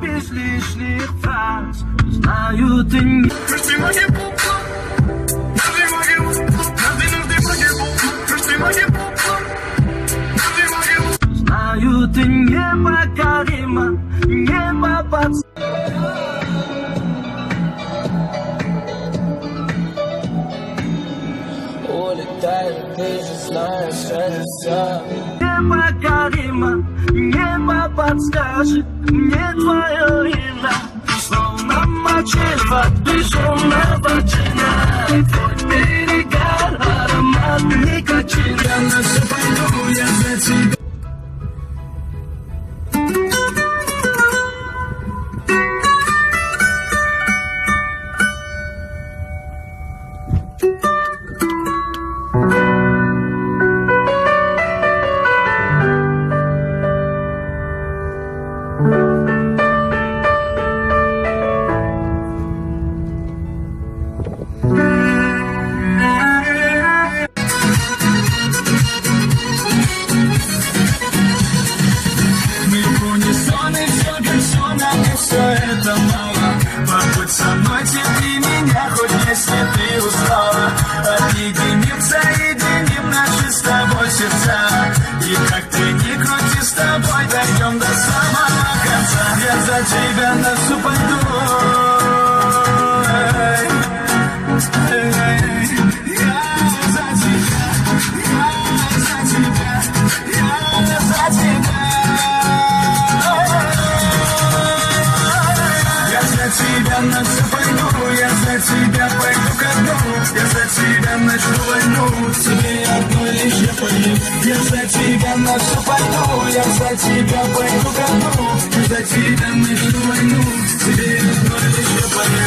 без лишних фраз. Знаю, ты не... Знаю, ты непокорима, небо под... Улетай, ты же знаешь это все. Непокорима, небо подскажет мне твое имя. Словно мочева безумного джина. Твой перегар, аромат никотина. Я на все пойду, я за тебя. Все это мало. Побудь со мной, терпи меня, хоть если ты устала. Объединим, соединим наши с тобой сердца. И как ты ни крути, с тобой дойдем до самого конца. Я за тебя на всю пойду. Я на все пойду, я за тебя пойду ко дну. Я за тебя начну войну, тебе одной лишь я пою. Я за тебя на все пойду, я за тебя пойду ко дну. Я за тебя начну войну, тебе одной лишь я пою.